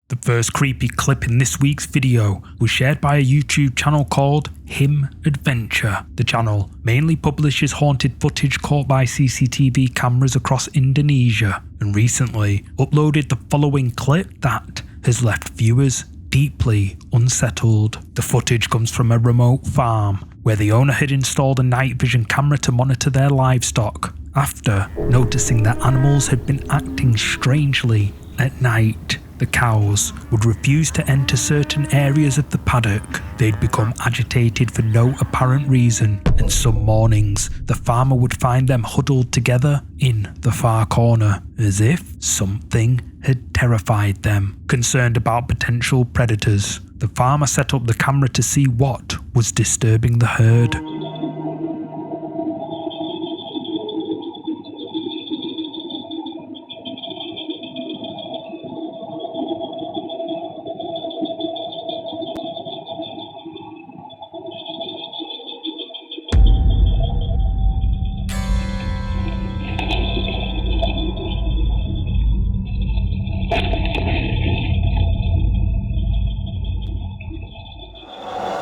The first creepy clip in this week's video was shared by a YouTube channel called Him Adventure. The channel mainly publishes haunted footage caught by CCTV cameras across Indonesia, and recently uploaded the following clip that has left viewers deeply unsettled. The footage comes from a remote farm where the owner had installed a night vision camera to monitor their livestock after noticing that animals had been acting strangely at night. The cows would refuse to enter certain areas of the paddock. They'd become agitated for no apparent reason, and some mornings the farmer would find them huddled together in the far corner, as if something had terrified them. Concerned about potential predators, the farmer set up the camera to see what was disturbing the herd.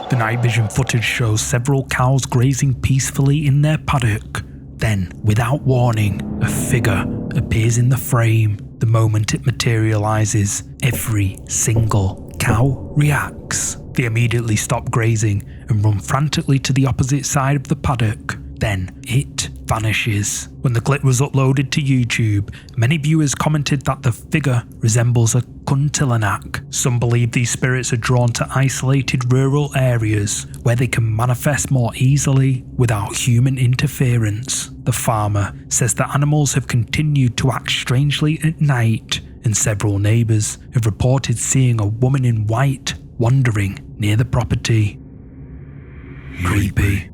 The night vision footage shows several cows grazing peacefully in their paddock. Then, without warning, a figure appears in the frame. The moment it materializes, every single cow reacts. They immediately stop grazing and run frantically to the opposite side of the paddock. Then it vanishes. When the clip was uploaded to YouTube, many viewers commented that the figure resembles a kuntilanak. Some believe these spirits are drawn to isolated rural areas where they can manifest more easily without human interference. The farmer says that animals have continued to act strangely at night, and several neighbours have reported seeing a woman in white wandering near the property. Creepy.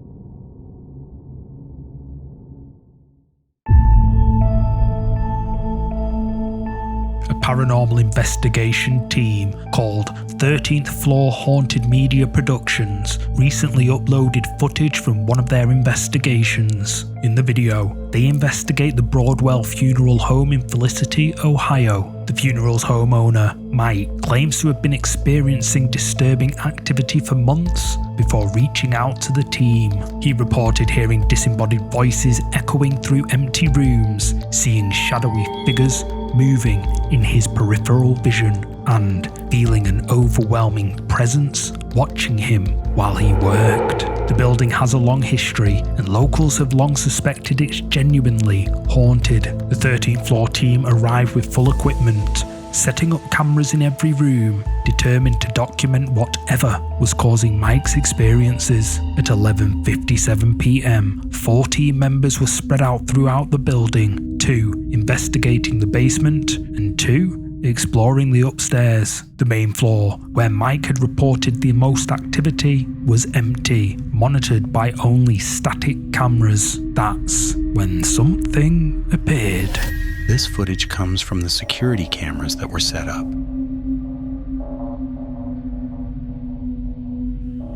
A paranormal investigation team called 13th Floor Haunted Media Productions recently uploaded footage from one of their investigations. In the video, they investigate the Broadwell Funeral Home in Felicity, Ohio. The funeral's homeowner, Mike, claims to have been experiencing disturbing activity for months before reaching out to the team. He reported hearing disembodied voices echoing through empty rooms, seeing shadowy figures moving in his peripheral vision, and feeling an overwhelming presence watching him while he worked. The building has a long history, and locals have long suspected it's genuinely haunted. The 13th floor team arrived with full equipment, setting up cameras in every room, determined to document whatever was causing Mike's experiences. At 11:57 p.m, 4 team members were spread out throughout the building, 2 investigating the basement and 2 exploring the upstairs. The main floor, where Mike had reported the most activity, was empty, monitored by only static cameras. That's when something appeared. This footage comes from the security cameras that were set up.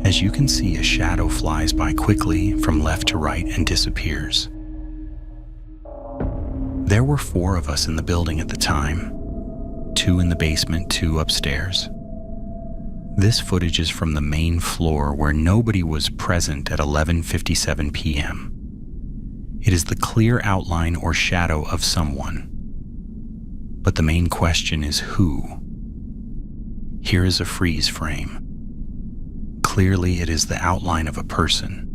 As you can see, a shadow flies by quickly from left to right and disappears. There were 4 of us in the building at the time, 2 in the basement, 2 upstairs. This footage is from the main floor where nobody was present at 11:57 p.m. It is the clear outline or shadow of someone. But the main question is who? Here is a freeze frame. Clearly it is the outline of a person.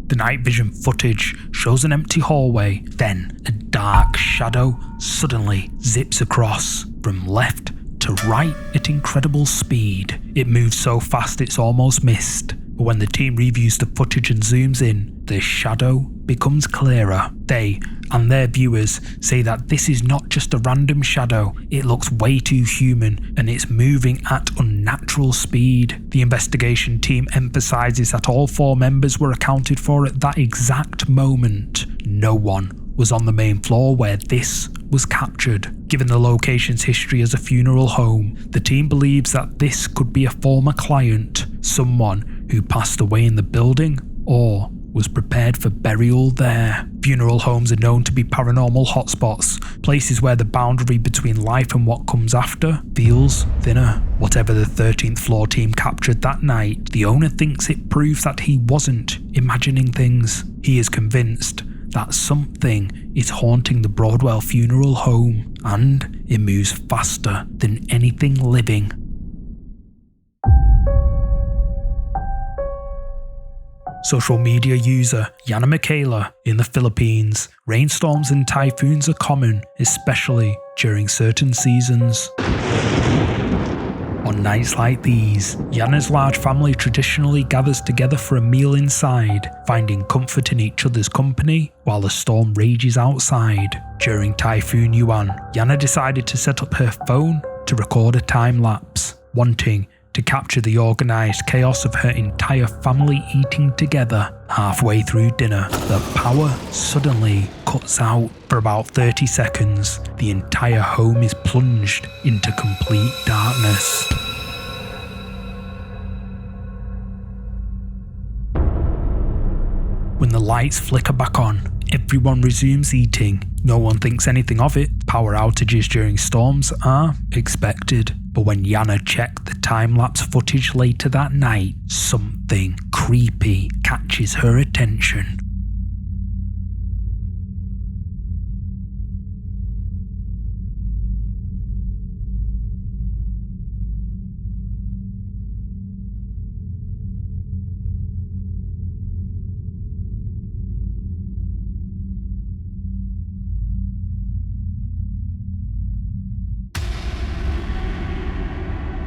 The night vision footage shows an empty hallway, then a dark shadow suddenly zips across from left to right at incredible speed. It moves so fast it's almost missed, but when the team reviews the footage and zooms in, the shadow becomes clearer. They and their viewers say that this is not just a random shadow, it looks way too human and it's moving at unnatural speed. The investigation team emphasizes that all 4 members were accounted for at that exact moment. No one was on the main floor where this was captured. Given the location's history as a funeral home, the team believes that this could be a former client, someone who passed away in the building, or was prepared for burial there. Funeral homes are known to be paranormal hotspots, places where the boundary between life and what comes after feels thinner. Whatever the 13th floor team captured that night, the owner thinks it proves that he wasn't imagining things. He is convinced that something is haunting the Broadwell funeral home, and it moves faster than anything living. Social media user Yana Michaela in the Philippines. Rainstorms and typhoons are common, especially during certain seasons. On nights like these, Yana's large family traditionally gathers together for a meal inside, finding comfort in each other's company while the storm rages outside. During Typhoon Yuan, Yana decided to set up her phone to record a time lapse, wanting to capture the organised chaos of her entire family eating together. Halfway through dinner, the power suddenly cuts out. For about 30 seconds, the entire home is plunged into complete darkness. When the lights flicker back on, everyone resumes eating. No one thinks anything of it. Power outages during storms are expected. But when Yana checked the time-lapse footage later that night, something creepy catches her attention.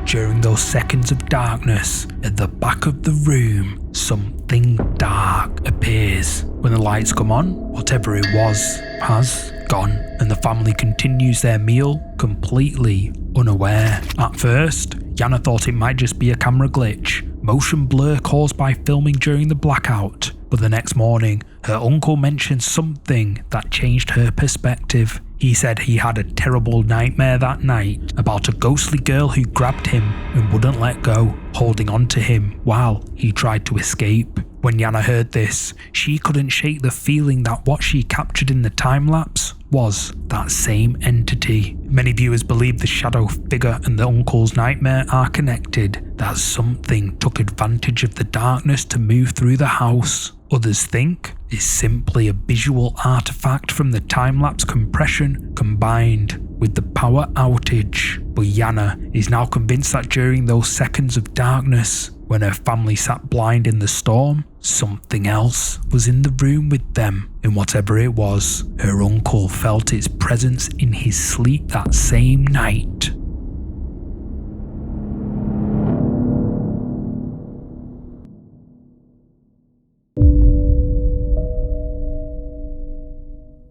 During those seconds of darkness, at the back of the room, something dark appears. When the lights come on, whatever it was has gone, and the family continues their meal completely unaware. At first, Yana thought it might just be a camera glitch, motion blur caused by filming during the blackout. But the next morning, her uncle mentioned something that changed her perspective. He said he had a terrible nightmare that night about a ghostly girl who grabbed him and wouldn't let go, holding on to him while he tried to escape. When Yana heard this, she couldn't shake the feeling that what she captured in the time-lapse was that same entity. Many viewers believe the shadow figure and the uncle's nightmare are connected, that something took advantage of the darkness to move through the house. Others think it's simply a visual artifact from the time-lapse compression combined with the power outage. But Yana is now convinced that during those seconds of darkness, when her family sat blind in the storm, something else was in the room with them. And whatever it was, her uncle felt its presence in his sleep that same night.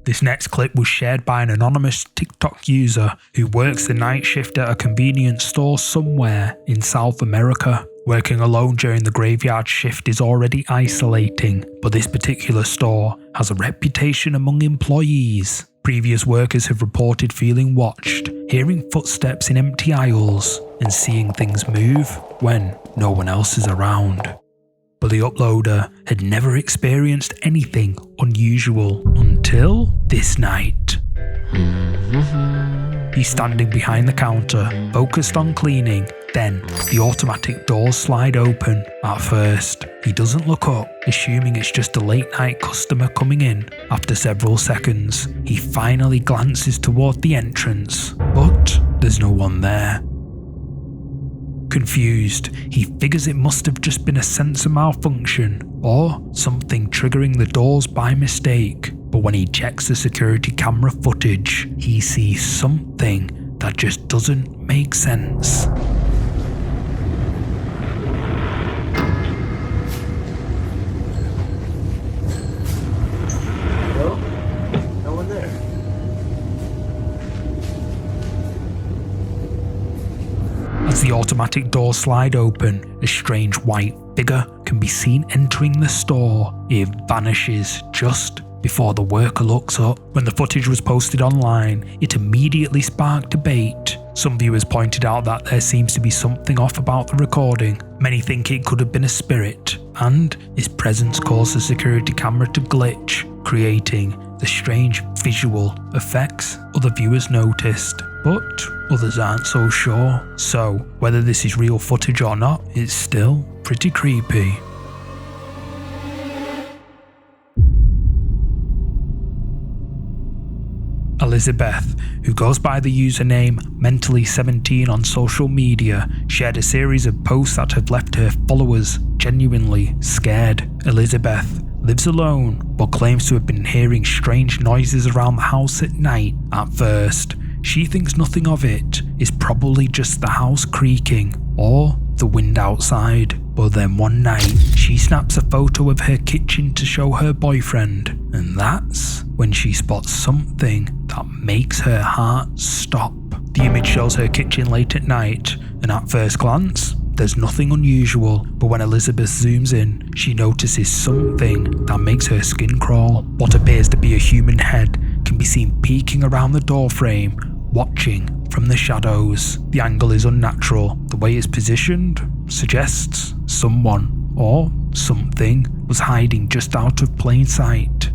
This next clip was shared by an anonymous TikTok user who works the night shift at a convenience store somewhere in South America. Working alone during the graveyard shift is already isolating, but this particular store has a reputation among employees. Previous workers have reported feeling watched, hearing footsteps in empty aisles, and seeing things move when no one else is around. But the uploader had never experienced anything unusual until this night. He's standing behind the counter, focused on cleaning. Then, the automatic doors slide open. At first, he doesn't look up, assuming it's just a late-night customer coming in. After several seconds, he finally glances toward the entrance, but there's no one there. Confused, he figures it must have just been a sensor malfunction or something triggering the doors by mistake. But when he checks the security camera footage, he sees something that just doesn't make sense. Hello? No one there. As the automatic doors slide open, a strange white figure can be seen entering the store. It vanishes just before the worker looks up. When the footage was posted online, it immediately sparked debate. Some viewers pointed out that there seems to be something off about the recording. Many think it could have been a spirit, and his presence caused the security camera to glitch, creating the strange visual effects other viewers noticed, but others aren't so sure. So whether this is real footage or not, it's still pretty creepy. Elizabeth, who goes by the username Mentally17 on social media, shared a series of posts that have left her followers genuinely scared. Elizabeth lives alone, but claims to have been hearing strange noises around the house at night. At first, she thinks nothing of it is probably just the house creaking or the wind outside. But then one night, she snaps a photo of her kitchen to show her boyfriend, and that's when she spots something that makes her heart stop. The image shows her kitchen late at night, and at first glance, there's nothing unusual, but when Elizabeth zooms in, she notices something that makes her skin crawl. What appears to be a human head can be seen peeking around the doorframe, watching from the shadows. The angle is unnatural. The way it's positioned suggests someone or something was hiding just out of plain sight.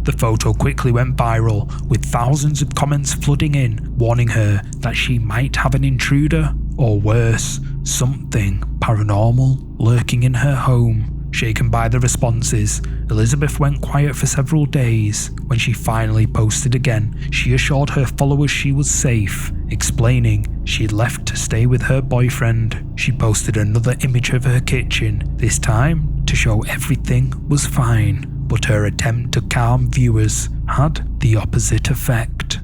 The photo quickly went viral, with thousands of comments flooding in, warning her that she might have an intruder, or worse, something paranormal lurking in her home. Shaken by the responses, Elizabeth went quiet for several days. When she finally posted again, she assured her followers she was safe, explaining she'd left to stay with her boyfriend. She posted another image of her kitchen, this time to show everything was fine, but her attempt to calm viewers had the opposite effect.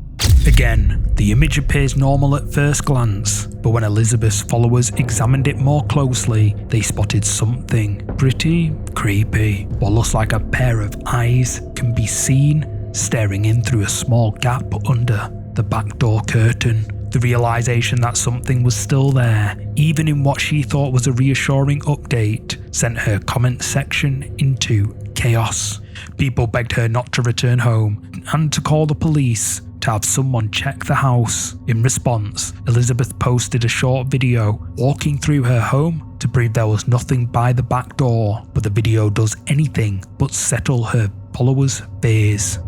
Again, the image appears normal at first glance, but when Elizabeth's followers examined it more closely, they spotted something pretty creepy. What looks like a pair of eyes can be seen staring in through a small gap under the back door curtain. The realization that something was still there, even in what she thought was a reassuring update, sent her comment section into chaos. People begged her not to return home and to call the police, to have someone check the house. In response, Elizabeth posted a short video walking through her home to prove there was nothing by the back door, but the video does anything but settle her followers' fears.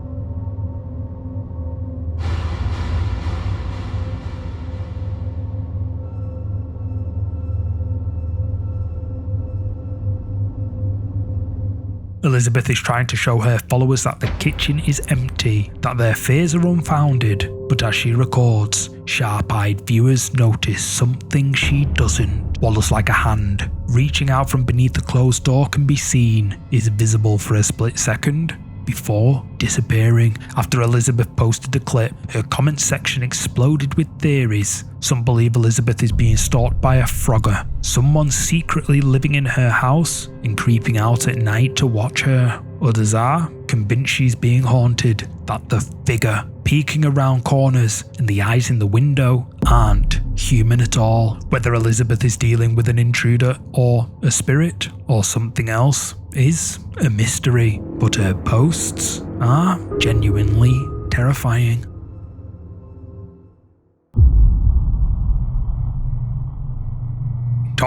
Elizabeth is trying to show her followers that the kitchen is empty, that their fears are unfounded, but as she records, sharp-eyed viewers notice something she doesn't. What looks like a hand reaching out from beneath the closed door can be seen, is visible for a split second, before disappearing. After Elizabeth posted the clip, her comment section exploded with theories. Some believe Elizabeth is being stalked by a Frogger, someone secretly living in her house and creeping out at night to watch her. Others are convinced she's being haunted, that the figure peeking around corners and the eyes in the window aren't human at all. Whether Elizabeth is dealing with an intruder or a spirit or something else is a mystery, but her posts are genuinely terrifying.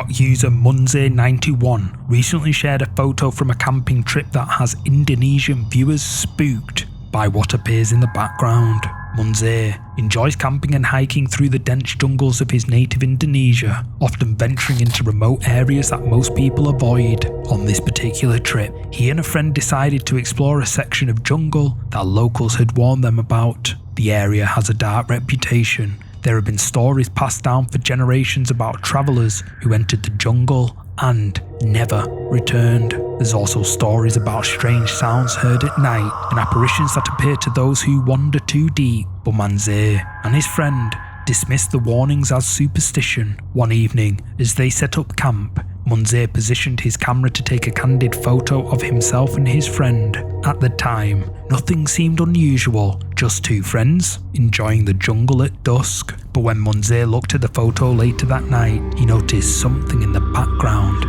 User Munze91 recently shared a photo from a camping trip that has Indonesian viewers spooked by what appears in the background. Munze enjoys camping and hiking through the dense jungles of his native Indonesia, often venturing into remote areas that most people avoid. On this particular trip, he and a friend decided to explore a section of jungle that locals had warned them about. The area has a dark reputation. There have been stories passed down for generations about travellers who entered the jungle and never returned. There's also stories about strange sounds heard at night and apparitions that appear to those who wander too deep. But Munze and his friend dismissed the warnings as superstition. One evening, as they set up camp, Munze positioned his camera to take a candid photo of himself and his friend. At the time, nothing seemed unusual, just two friends enjoying the jungle at dusk. But when Munze looked at the photo later that night, he noticed something in the background.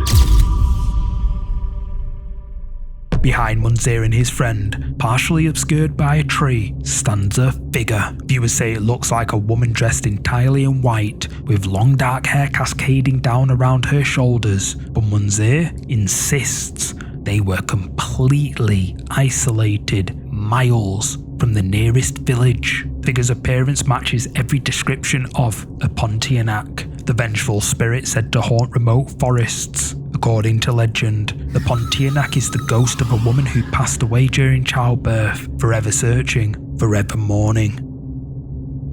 Behind Munzir and his friend, partially obscured by a tree, stands a figure. Viewers say it looks like a woman dressed entirely in white, with long dark hair cascading down around her shoulders, but Munzir insists they were completely isolated, miles from the nearest village. Figure's appearance matches every description of a Pontianak, the vengeful spirit said to haunt remote forests. According to legend, the Pontianak is the ghost of a woman who passed away during childbirth, forever searching, forever mourning.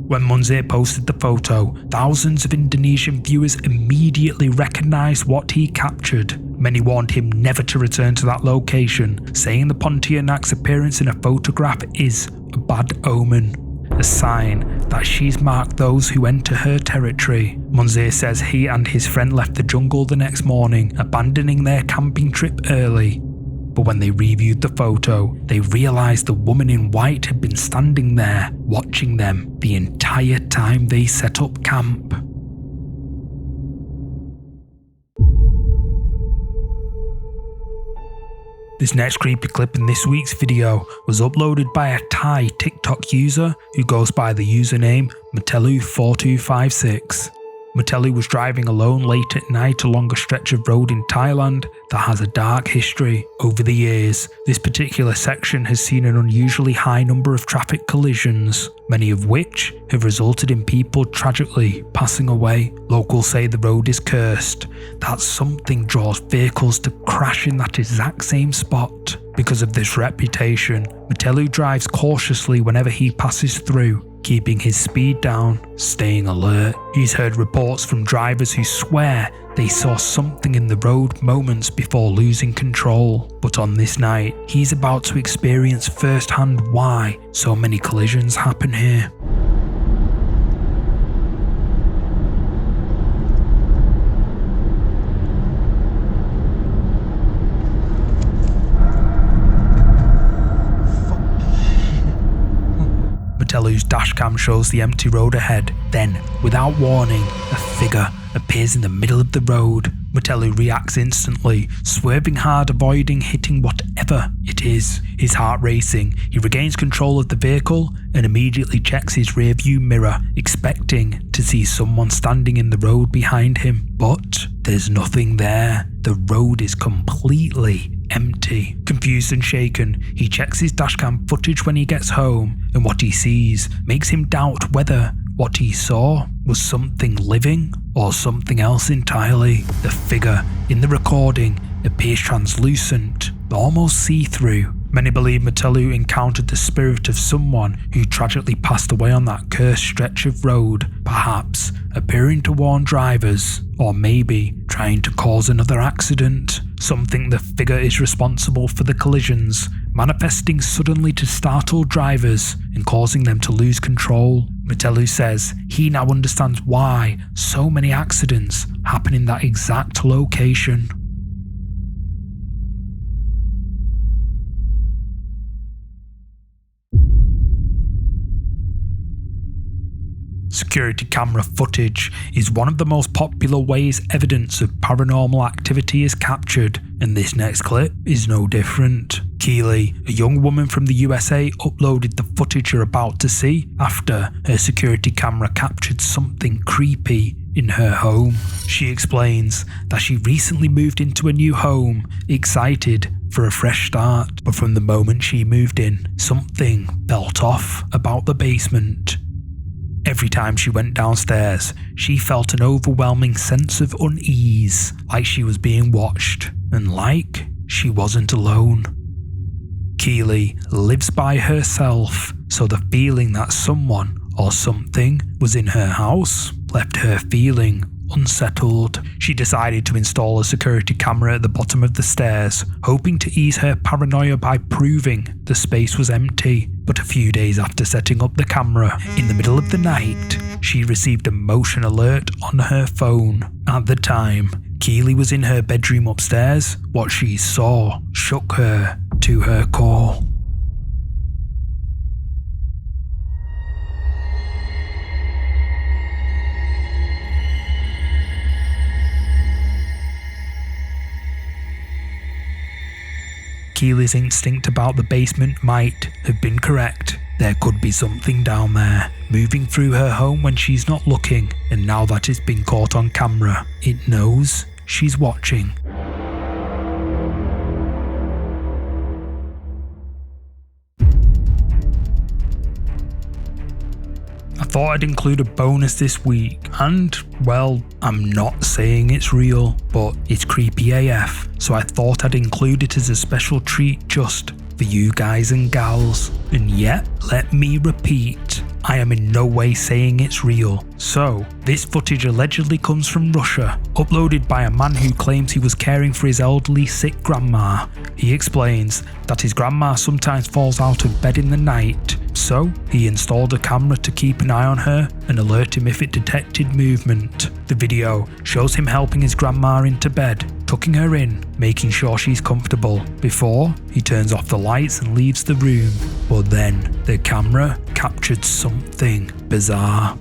When Munzir posted the photo, thousands of Indonesian viewers immediately recognised what he captured. Many warned him never to return to that location, saying the Pontianak's appearance in a photograph is a bad omen, a sign that she's marked those who enter her territory. Munzir says he and his friend left the jungle the next morning, abandoning their camping trip early. But when they reviewed the photo, they realised the woman in white had been standing there, watching them the entire time they set up camp. This next creepy clip in this week's video was uploaded by a Thai TikTok user who goes by the username Matelu4256. Matelu was driving alone late at night along a stretch of road in Thailand that has a dark history. Over the years, this particular section has seen an unusually high number of traffic collisions, many of which have resulted in people tragically passing away. Locals say the road is cursed, that something draws vehicles to crash in that exact same spot. Because of this reputation, Matelu drives cautiously whenever he passes through, keeping his speed down, staying alert. He's heard reports from drivers who swear they saw something in the road moments before losing control. But on this night, he's about to experience firsthand why so many collisions happen here. Matelu's dashcam shows the empty road ahead. Then, without warning, a figure appears in the middle of the road. Matelu reacts instantly, swerving hard, avoiding hitting whatever it is. His heart racing, he regains control of the vehicle and immediately checks his rearview mirror, expecting to see someone standing in the road behind him. But there's nothing there. The road is completely empty. Confused and shaken, he checks his dashcam footage when he gets home, and what he sees makes him doubt whether what he saw was something living or something else entirely. The figure in the recording appears translucent, almost see-through. Many believe Matelu encountered the spirit of someone who tragically passed away on that cursed stretch of road, perhaps appearing to warn drivers, or maybe trying to cause another accident. Some think the figure is responsible for the collisions, manifesting suddenly to startle drivers and causing them to lose control. Matelu says he now understands why so many accidents happen in that exact location. Security camera footage is one of the most popular ways evidence of paranormal activity is captured, and this next clip is no different. Keely, a young woman from the USA, uploaded the footage you're about to see after her security camera captured something creepy in her home. She explains that she recently moved into a new home, excited for a fresh start, but from the moment she moved in, something felt off about the basement. Every time she went downstairs, she felt an overwhelming sense of unease, like she was being watched, and like she wasn't alone. Keely lives by herself, so the feeling that someone or something was in her house left her feeling unsettled. She decided to install a security camera at the bottom of the stairs, hoping to ease her paranoia by proving the space was empty. But a few days after setting up the camera, in the middle of the night, she received a motion alert on her phone. At the time, Keely was in her bedroom upstairs. What she saw shook her to her core. Keely's instinct about the basement might have been correct. There could be something down there, moving through her home when she's not looking, and now that it's been caught on camera, it knows she's watching. I thought I'd include a bonus this week, and, well, I'm not saying it's real, but it's creepy AF, so I thought I'd include it as a special treat just for you guys and gals. And yet, let me repeat, I am in no way saying it's real. So, this footage allegedly comes from Russia, uploaded by a man who claims he was caring for his elderly sick grandma. He explains that his grandma sometimes falls out of bed in the night, so he installed a camera to keep an eye on her and alert him if it detected movement. The video shows him helping his grandma into bed, tucking her in, making sure she's comfortable, before he turns off the lights and leaves the room. But then, the camera captured something bizarre.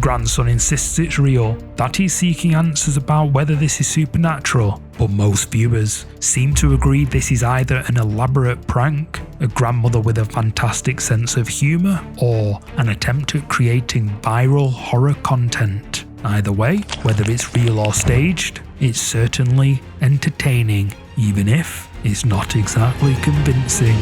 Grandson insists it's real, that he's seeking answers about whether this is supernatural, but most viewers seem to agree this is either an elaborate prank, a grandmother with a fantastic sense of humour, or an attempt at creating viral horror content. Either way, whether it's real or staged, it's certainly entertaining, even if it's not exactly convincing.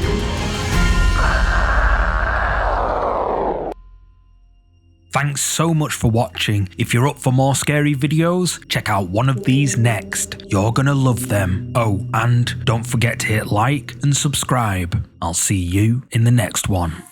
Thanks so much for watching. If you're up for more scary videos, check out one of these next. You're gonna love them. Oh, and don't forget to hit like and subscribe. I'll see you in the next one.